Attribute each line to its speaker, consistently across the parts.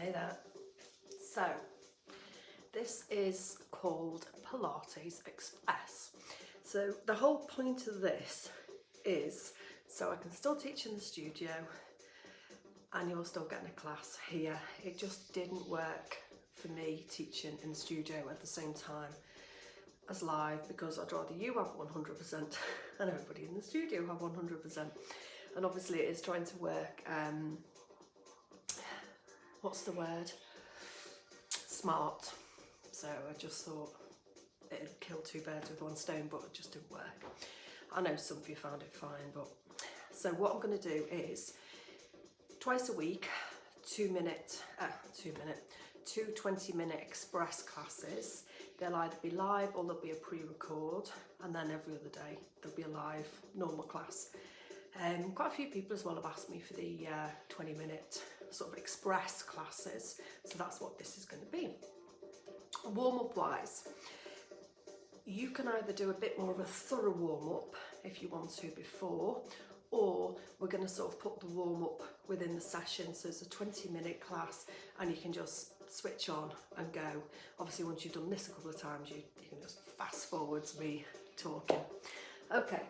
Speaker 1: Hey there. So, this is called Pilates Express. So the whole point of this is so I can still teach in the studio and you're still getting a class here. It just didn't work for me teaching in the studio at the same time as live, because I'd rather you have 100% and everybody in the studio have 100%. And obviously it is trying to work, what's the word? Smart. So I just thought it'd kill two birds with one stone, but it just didn't work. I know some of you found it fine, but so what I'm going to do is twice a week, two 20-minute express classes. They'll either be live or there'll be a pre-record, and then every other day there'll be a live normal class. Quite a few people as well have asked me for the 20-minute sort of express classes, so that's what this is going to be. Warm-up wise, you can either do a bit more of a thorough warm-up if you want to before, or we're going to sort of put the warm-up within the session, so it's a 20-minute class and you can just switch on and go. Obviously once you've done this a couple of times you can just fast forwards me talking. Okay,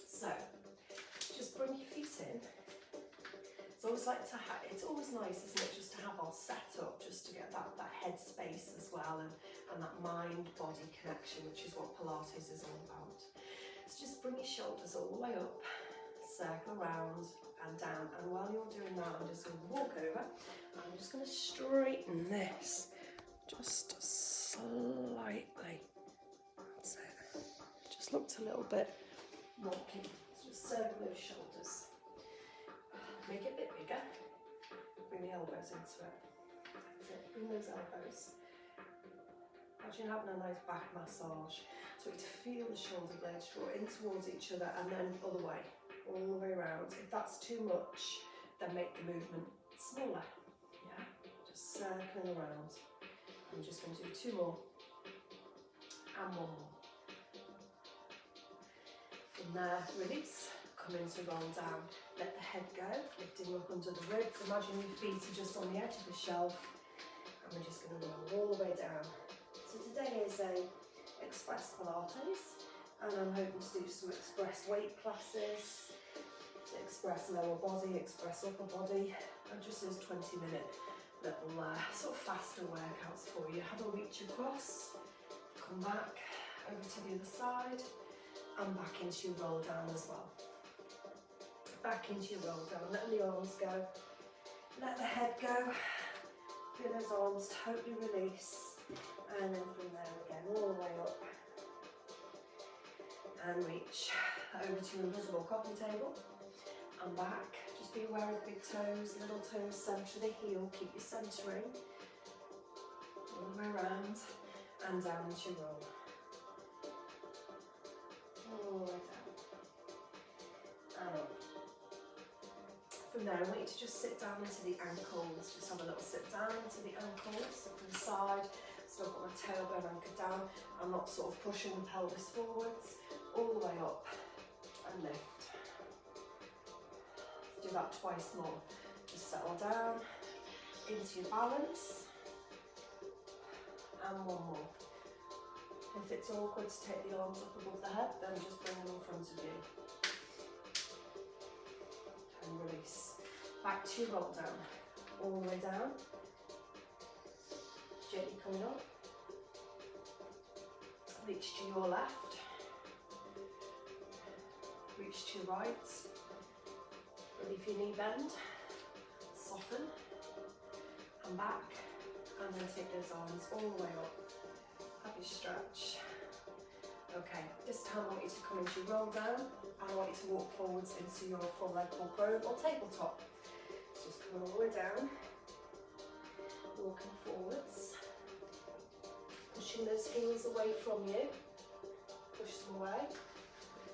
Speaker 1: so just bring your feet in. It's always nice, isn't it, just to have our setup, just to get that head space as well, and that mind-body connection, which is what Pilates is all about. So just bring your shoulders all the way up, circle around and down, and while you're doing that, I'm just going to walk over, and I'm just going to straighten this just slightly. That's it. Just looked a little bit wonky. So just circle those shoulders. Make it a bit bigger. Bring the elbows into it. That's it. Bring those elbows. Imagine having a nice back massage. So you feel the shoulder blades draw in towards each other and then other way, all the way around. If that's too much, then make the movement smaller. Yeah, just circling around. I'm just going to do two more and one more. From there, release. Come into roll down, let the head go, lifting up under the ribs. Imagine your feet are just on the edge of the shelf, and we're just going to roll all the way down. So today is a express Pilates, and I'm hoping to do some express weight classes, express lower body, express upper body, and just those 20-minute little sort of faster workouts for you. Have a reach across, come back over to the other side, and back into your roll down as well. Back into your roll down, let the arms go, let the head go, feel those arms totally release, and then from there again, all the way up, and reach over to your invisible coffee table, and back. Just be aware of the big toes, little toes centre the heel, keep your centering, all the way around, and down into your roll, all the way down, and up. From there, I want you to just sit down into the ankles, just have a little sit down into the ankles, from the side, still got my tailbone anchored down. I'm not sort of pushing the pelvis forwards, all the way up and lift. Let's do that twice more. Just settle down into your balance, and one more. If it's awkward to take the arms up above the head, then just bring them in front of you. And release. Back to your roll down, all the way down, gently coming up, reach to your left, reach to your right, ready for your knee bend, soften, and back, and then take those arms all the way up, have your stretch. Okay, this time I want you to come into your roll down, and I want you to walk forwards into your full leg pull row or tabletop. So just coming all the way down, walking forwards, pushing those heels away from you, push them away,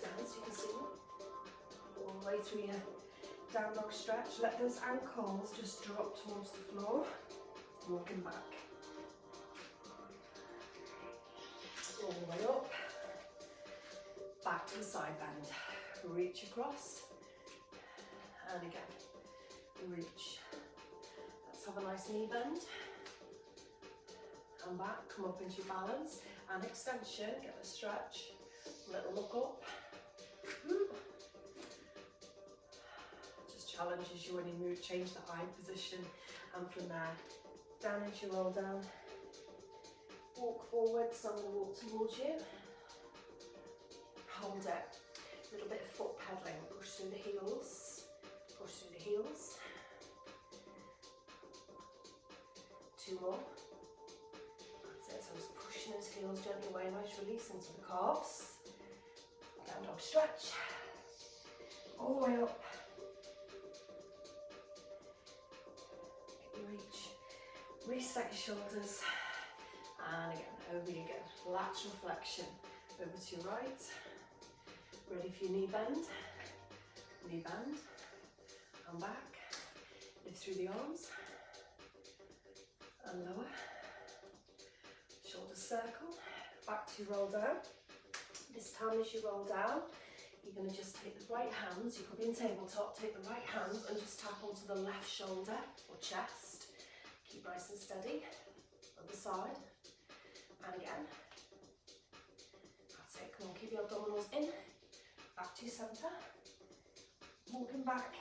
Speaker 1: down so you can see them, all the way through your down dog stretch. Let those ankles just drop towards the floor, walking back, all the way up. Back to the side bend, reach across, and again, reach Let's have a nice knee bend. And back, come up into your balance and extension, get a stretch, little look up. Just challenges you when you move, change the eye position, and from there, down as you roll down. Walk forward, so I'm going to walk towards you. Hold it. A little bit of foot pedaling, push through the heels, push through the heels. 2 more. That's it, so just pushing those heels gently away, nice release into the calves. Down dog stretch. All the way up. Reach. Reset your shoulders. And again, over you go. Lateral flexion. Over to your right. Ready for your knee bend. Knee bend. And back. Lift through the arms. And lower. Shoulders circle. Back to roll down. This time as you roll down, you're going to just take the right hands, you could be in tabletop, take the right hand and just tap onto the left shoulder or chest. Keep nice and steady. Other side. And again. That's it. Come on, keep your abdominals in. Back to your centre. Walking back.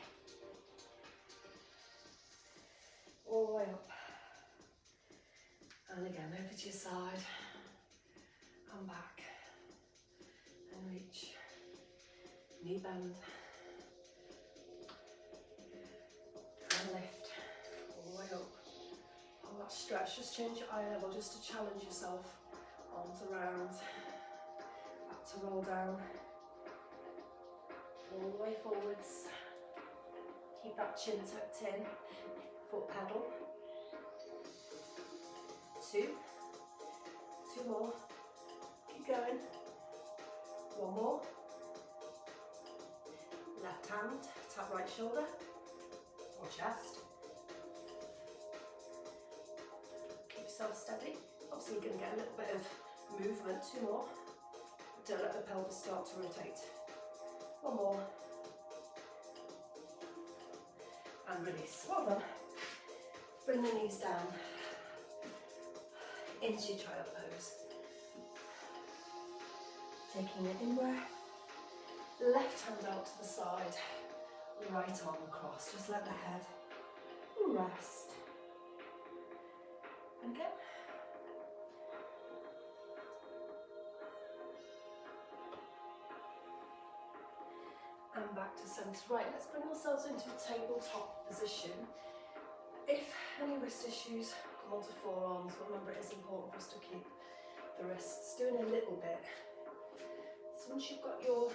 Speaker 1: All the way up. And again, over to your side. And back. And reach. Knee bend. And lift. All the way up. Oh, that stretch. Just change your eye level just to challenge yourself. Arms around. Back to roll down. All the way forwards. Keep that chin tucked in. Foot pedal. 2. 2 more. Keep going. 1 more. Left hand, tap right shoulder or chest. Keep yourself steady. Obviously you're going to get a little bit of movement. 2 more. Don't let the pelvis start to rotate. 1 more. And release. Well done. Bring the knees down into your child pose. Taking an in-breath. Left hand out to the side, right arm across. Just let the head rest. And again. And back to centre. Right, let's bring ourselves into a tabletop position. If any wrist issues, come onto forearms, but remember it is important for us to keep the wrists doing a little bit. So once you've got your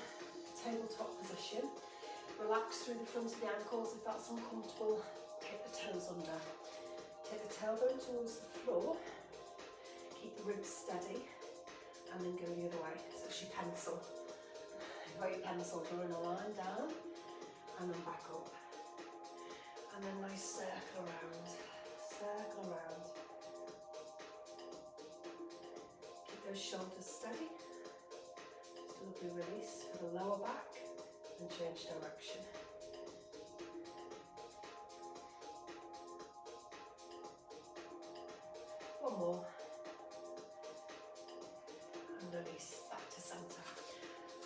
Speaker 1: tabletop position, relax through the front of the ankles. If that's uncomfortable, take the toes under. Take the tailbone towards the floor, keep the ribs steady, and then go the other way. So it's your pencil. You've got your pencil, drawing a line down, and then back up. And then nice circle around, circle around. Keep those shoulders steady. Lovely release for the lower back and change direction. One more. And release back to centre.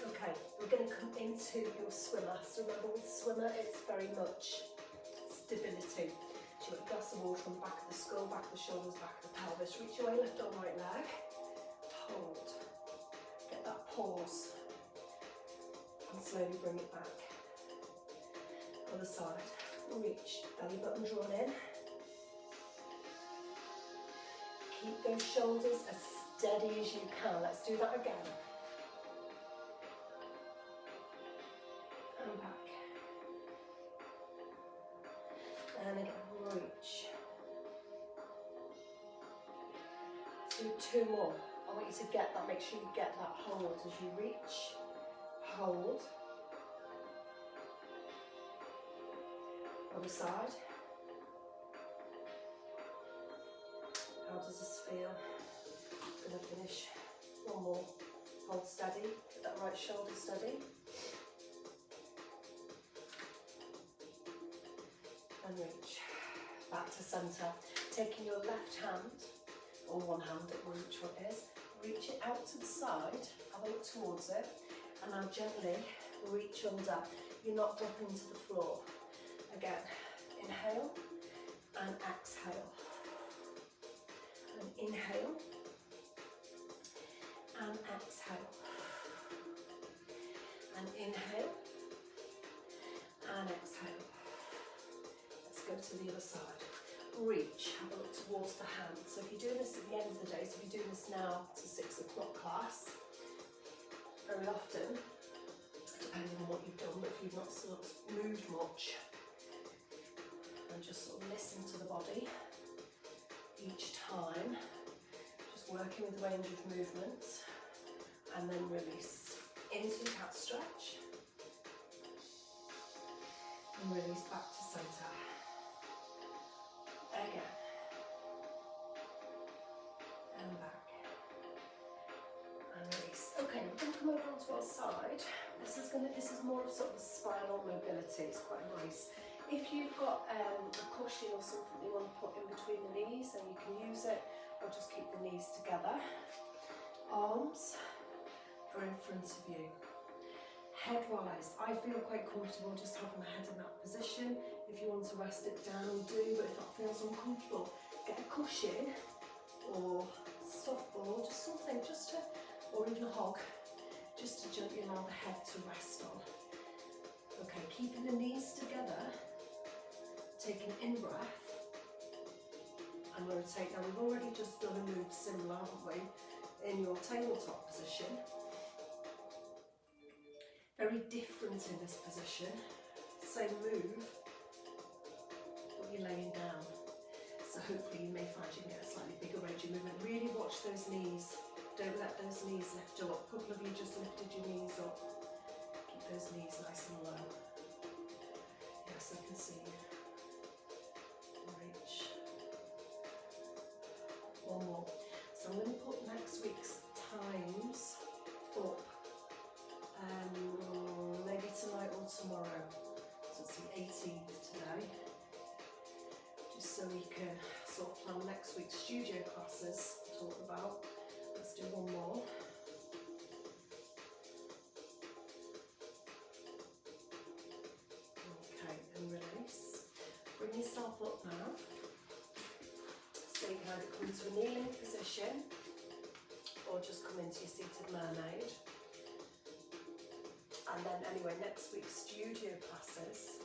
Speaker 1: Okay, we're going to come into your swimmer. So remember with swimmer it's very much stability. So you've got a glass of water on the back of the skull, back of the shoulders, back of the pelvis. Reach away, lift on right leg. Hold. Get that pause and slowly bring it back. Other side. Reach, belly button drawn in. Keep those shoulders as steady as you can. Let's do that again. And back. And again, reach. Do 2 more. I want you to get that, make sure you get that hold as you reach, hold. Other side. How does this feel? I'm going to finish 1 more. Hold steady, get that right shoulder steady. And reach. back to centre. Taking your left hand, or one hand, which one it is, reach it out to the side, have a look towards it, and now gently reach under. You're not dropping to the floor. Again, inhale and exhale. And inhale and exhale. And inhale and exhale. Let's go to the other side. Reach, have a look towards the hand. So if you're doing this at the end of the day, so if you're doing this now, it's a 6 o'clock class, very often, depending on what you've done, but if you've not sort of moved much, and just sort of listen to the body each time, just working with the range of movements, and then release into your cat stretch, and release back to centre. Again, and back, and release. Okay, we're going to come over onto our side. This is more of sort of a spinal mobility. It's quite nice. If you've got a cushion or something you want to put in between the knees, then you can use it, or just keep the knees together. Arms are in front of you. Head-wise, I feel quite comfortable just having my head in that position. If you want to rest it down, do, but if that feels uncomfortable, get a cushion or soft ball, just something, or even a hog, just to gently allow the head to rest on. Okay, keeping the knees together, take an in-breath, and rotate. Now we've already just done a move similar, haven't we, in your tabletop position. Very different in this position, same move, but you're laying down. So hopefully you may find you can get a slightly bigger range of movement. Really watch those knees. Don't let those knees lift up. A couple of you just lifted your knees up. Keep those knees nice and low. Yes, I can see you. Reach. One more. So I'm going to put next week's times up. Maybe tonight or tomorrow. So it's the 18th today. Just so we can sort of plan next week's studio classes to talk about. Let's do one more. Okay, and release. Bring yourself up now. So you can either come into a kneeling position or just come into your seated mermaid. And then anyway, next week's studio classes,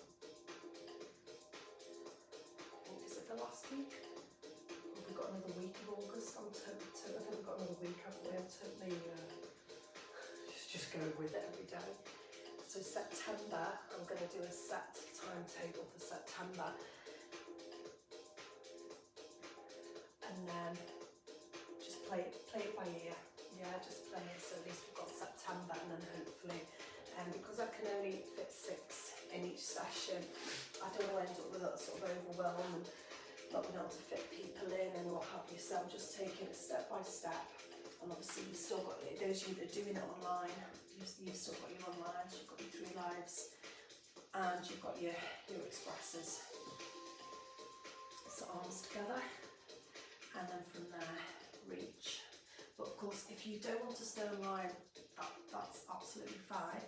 Speaker 1: I think, is it the last week? Or have we got another week of August? I think we've got another week, haven't we? I'm totally just going with it every day. So September, I'm going to do a set timetable for September. And then just play it by ear. Yeah, just play it, so at least we've got September, and then hopefully, because I can only fit 6 in each session, I don't want to end up with that sort of overwhelm and not being able to fit people in and what have you. So I'm just taking it step by step. And obviously you've still got, those of you that are doing it online, you've still got your online, you've got your 3 lives, and you've got your expresses. So arms together, and then from there, reach. But of course, if you don't want to stay online, that's absolutely fine.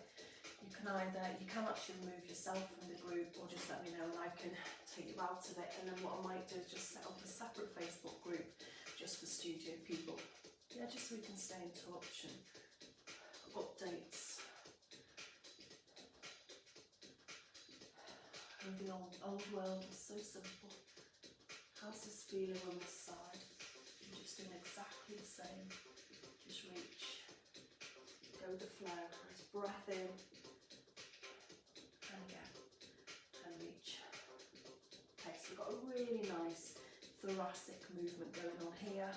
Speaker 1: You can actually remove yourself from the group, or just let me know and I can take you out of it. And then what I might do is just set up a separate Facebook group just for studio people. Yeah, just so we can stay in touch and updates. And the old world is so simple. How's this feeling on this side? You're just doing exactly the same. Just reach. Go with the flow. Just breath in. And again. And reach. Okay, so we've got a really nice thoracic movement going on here.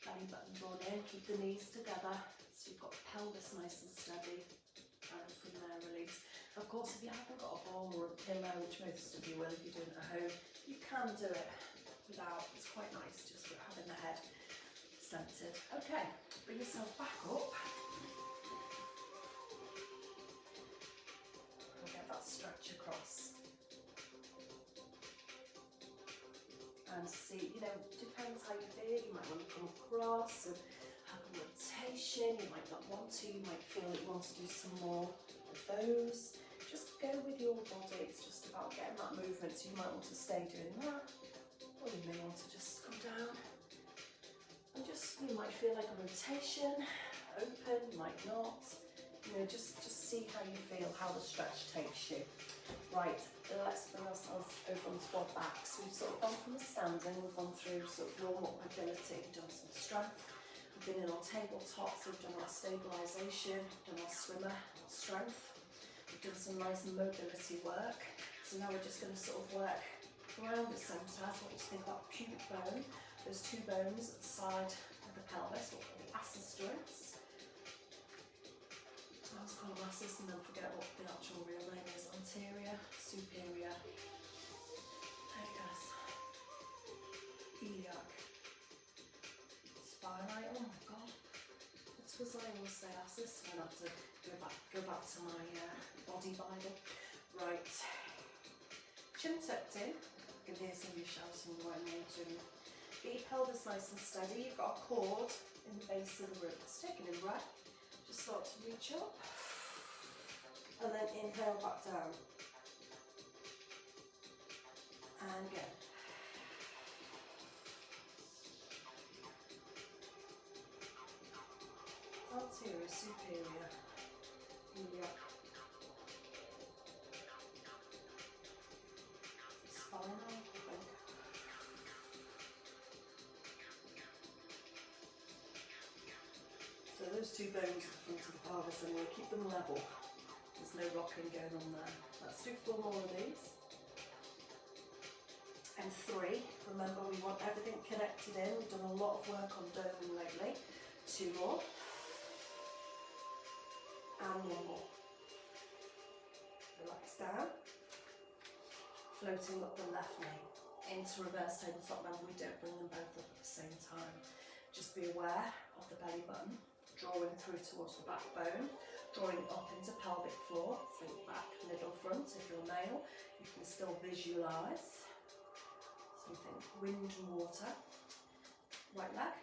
Speaker 1: Belly button drawn in. Keep the knees together. So you've got the pelvis nice and steady. And from there, release. Of course, if you haven't got a ball or a pillow, which most of you will if you're doing it at home, you can do it without. It's quite nice just with having the head centered. Okay, bring yourself back up. And get that stretch across. and see, you know, depends how you feel. You might want to come across and have a rotation. You might not want to. You might feel that you want to do some more of those. Just go with your body. It's just about getting that movement. So you might want to stay doing that, or you may want to just come down and just, you might feel like a rotation, open, you might not. You know, just see how you feel, how the stretch takes you. Right, let's bring ourselves over onto our backs. We've sort of gone from the standing, we've gone through sort of warm-up mobility, we've done some strength, we've been in our tabletops, we've done our stabilisation, we've done our swimmer strength, we've done some nice mobility work. So now we're just going to sort of work around the centre. So I want you to think about the pubic bone, those two bones at the side of the pelvis, what are the ascus joints. I always call them ascus and then forget what the actual real name is. Anterior, superior, AS, iliac, spinal. Oh my god, what was I always say ascus? I'm gonna have to go back to my body Bible. Right, chin tucked in. I can hear somebody shouting the right name to me. Get your pelvis nice and steady. You've got a cord in the base of the ribs. Taking a breath. Just start to reach up. And then inhale back down. And again. Anterior, superior, iliac, spinal, I think. So those two bones at the front of the pelvis, and we'll keep them level. There's no rocking going on there. Let's do 4 more of these. And 3. Remember, we want everything connected in. We've done a lot of work on dome lately. 2 more. And 1 more. Relax down. Floating up the left knee into reverse tabletop. Remember, we don't bring them both up at the same time. Just be aware of the belly button. Drawing through towards the backbone, drawing up into pelvic floor, think back, middle, front. If you're male, you can still visualise something, wind and water. Right leg,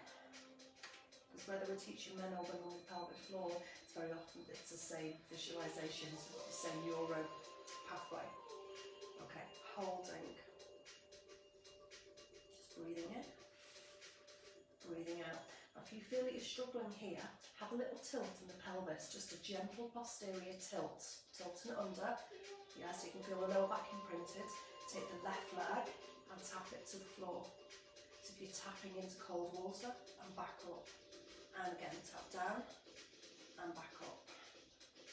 Speaker 1: because whether we're teaching men or women on the pelvic floor, it's very often it's the same visualisations, the same neuro pathway. Okay, holding, just breathing in, breathing out. If you feel that you're struggling here, have a little tilt in the pelvis, just a gentle posterior tilt. Tilting it under. Yes, you can feel the lower back imprinted. Take the left leg and tap it to the floor. So if you're tapping into cold water and back up. And again, tap down and back up.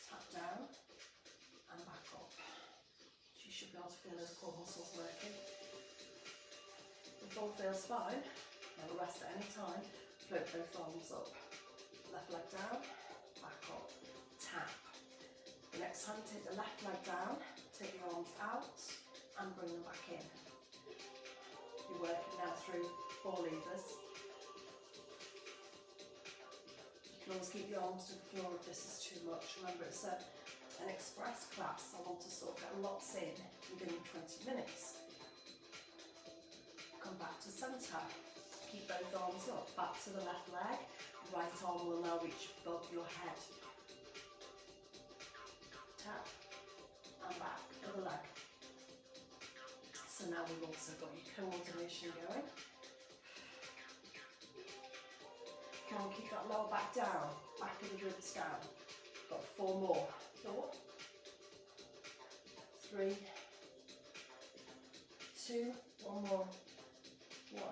Speaker 1: Tap down and back up. So you should be able to feel those core muscles working. If all feels fine, no rest at any time. Float both arms up, left leg down, back up, tap. The next time, take the left leg down, take your arms out and bring them back in. You're working now through 4 levers. You can always keep your arms to the floor if this is too much. Remember, it's an express class. I want to sort of get lots in within 20 minutes. Come back to centre. Keep both arms up, back to the left leg, right arm will now reach above your head. Tap, and back, other leg. So now we've also got your coordination going. Come on, keep that lower back down, back of the ribs down. Got 4 more. 4, 3, 2, 1 more, 1.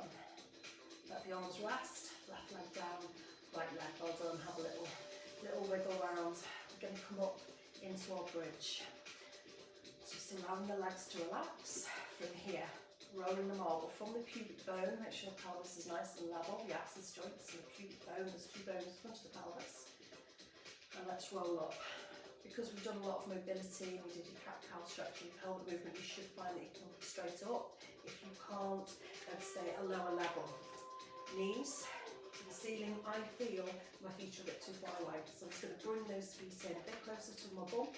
Speaker 1: Let the arms rest, left leg down, right leg, well done. Have a little wiggle around. We're going to come up into our bridge. Just allowing the legs to relax from here. Rolling the marble from the pubic bone. Make sure the pelvis is nice and level. The ascus joints and the pubic bone. There's 2 bones in front of the pelvis. And let's roll up. Because we've done a lot of mobility, we did your cat-cow stretching, pelvic movement, you should find that you can come straight up. If you can't, then stay at a lower level. Knees to the ceiling. I feel my feet are a bit too far away, so I'm just going to bring those feet in a bit closer to my bum.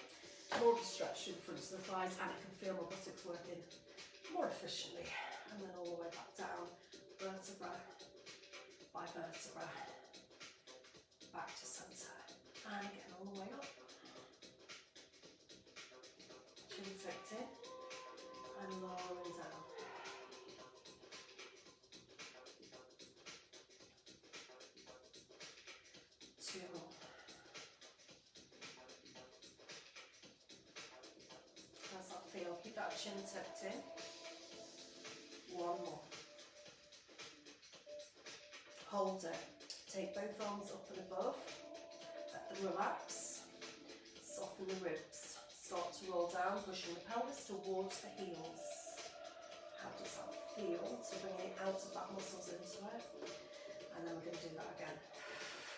Speaker 1: More of a stretch in front of the thighs, and I can feel my buttocks working more efficiently. And then all the way back down. vertebra. Back to centre. And again, all the way up. Chin tucked in. And lowering down. Two more. How's that feel? Keep that chin tucked in. One more. Hold it. Take both arms up and above. Let them relax. Soften the ribs. Start to roll down, pushing the pelvis towards the heels. How does that feel? So bringing it out of that muscles into it. And then we're going to do that again.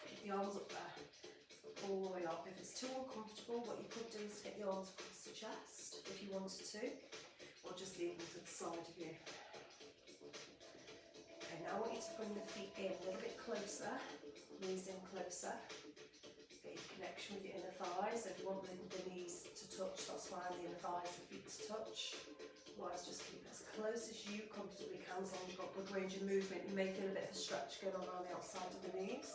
Speaker 1: Keep the arms up there. All the way up. If it's too uncomfortable, what you could do is get the arms across the chest if you wanted to. Or just leave them to the side of you. Okay, now I want you to bring the feet in a little bit closer, knees in closer. Get your connection with your inner thighs. If you want the knees to touch, that's fine, the inner thighs, the feet to touch. Otherwise, just keep it as close as you comfortably can, as long as you've got good range of movement. You may feel a bit of a stretch going on around the outside of the knees.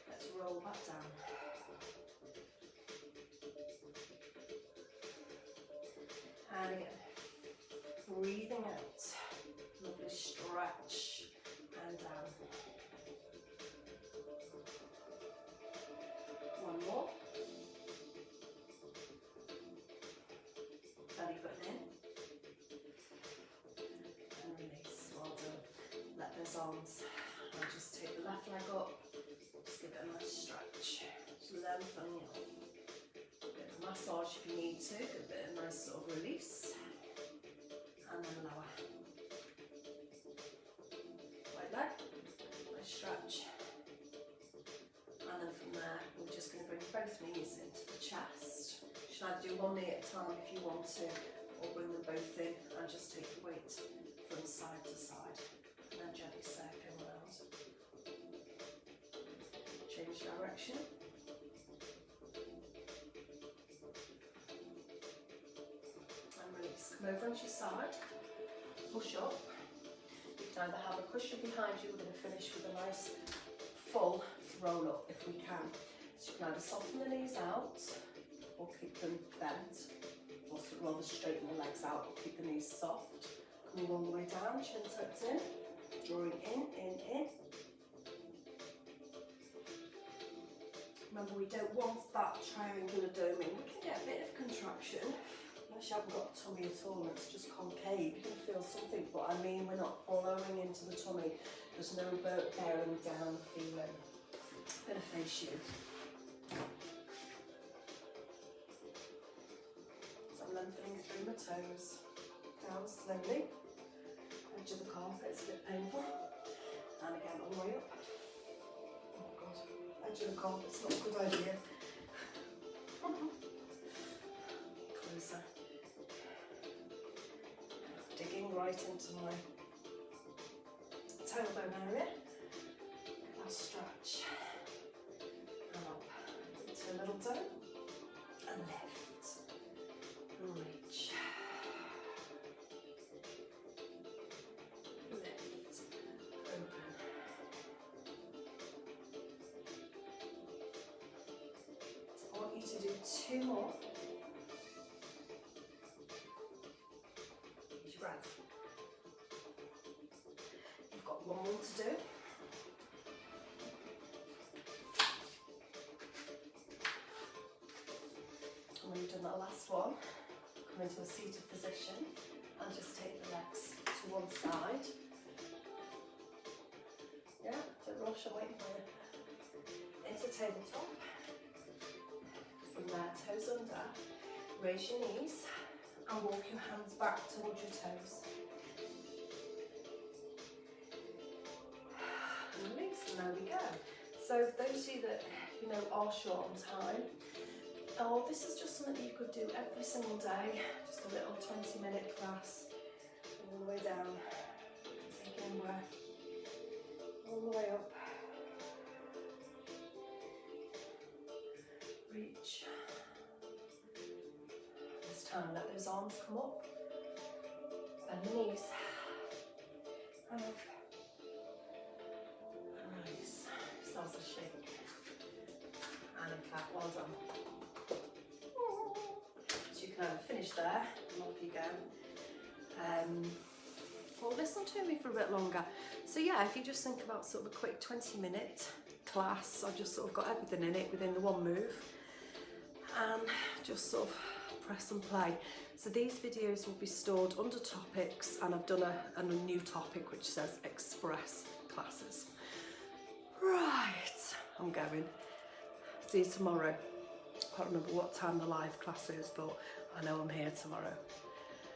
Speaker 1: Let's roll back down. And again, breathing out. Lovely stretch. And down. One more. Belly button in. And release. Well done. Let those arms. And just take the left leg up. Just give it a nice stretch. Just lengthen it up. A bit of massage if you need to. A bit of nice sort of release. And then lower. Leg, nice stretch, and then from there we're just going to bring both knees into the chest. You should either do one knee at a time if you want to, or bring them both in and just take the weight from side to side, and then gently circle around. Change direction. And release. Come over onto your side, push up. Either have a cushion behind you. We're going to finish with a nice full roll up if we can. So you can either soften the knees out or keep them bent, or rather straighten the legs out or keep the knees soft. Coming all the way down, chin tucked in, drawing in. Remember, we don't want that triangular dome in. We can get a bit of contraction. Unless you haven't got a tummy at all, it's just concave, you can feel something, but I mean we're not blowing into the tummy. There's no bearing down feeling. I'm going to face you. So I'm lengthening through my toes. Down slowly. Edge of the carpet, it's a bit painful. And again, all the way up. Oh God, edge of the carpet's not a good idea. Closer. Digging right into my tailbone area. That stretch. And up into a little dome. And lift. Reach. Lift. Open. I want you to do two more. Breath. You've got one more to do. And when you've done that last one, come into a seated position and just take the legs to one side. Yeah, don't rush, I'm waiting for you. Into tabletop. From there, toes under. Raise your knees. And walk your hands back towards your toes. And release, and there we go. So those of you that are short on time, this is just something that you could do every single day. Just a little 20-minute class, all the way down. Taking a breath, all the way up. Reach. And let those arms come up, bend the knees, and up, and release. kind of finish there and off you go. Or listen to me for a bit longer. So yeah, if you just think about sort of a quick 20-minute class, I've just sort of got everything in it within the one move, and just sort of press and play. So these videos will be stored under topics, and I've done a new topic which says Express classes. Right, I'm going. See you tomorrow. I can't remember what time the live class is, but I know I'm here tomorrow.